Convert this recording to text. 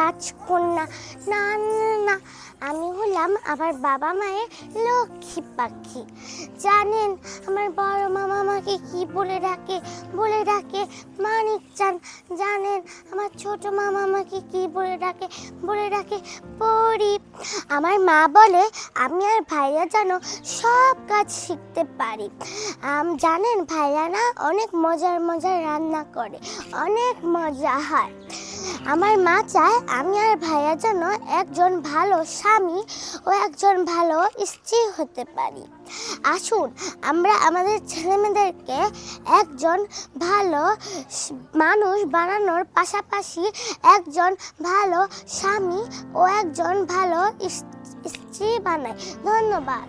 রাজকন্যা। না না না, আমি হলাম আমার বাবা মায়ের লক্ষ্মী পাখি। জানেন আমার বড় মামা আমাকে কি বলে ডাকে মানিকচাঁদ। জানেন আমার ছোট মামা আমাকে কি বলে ডাকে পরি। আমার মা বলে আমি আর ভাইয়া যেন সব কাজ শিখতে পারি। জানেন ভাইয়া না অনেক মজার মজার রান্না করে, অনেক মজা হয়। আমার মা চায় আমি আর ভাইয়া যেন একজন ভালো স্বামী ও একজন ভালো স্ত্রী হতে পারি। আসুন আমরা আমাদের ছেলেমেয়েদেরকে একজন ভালো মানুষ বানানোর পাশাপাশি একজন ভালো স্বামী ও একজন ভালো স্ত্রী বানাই। ধন্যবাদ।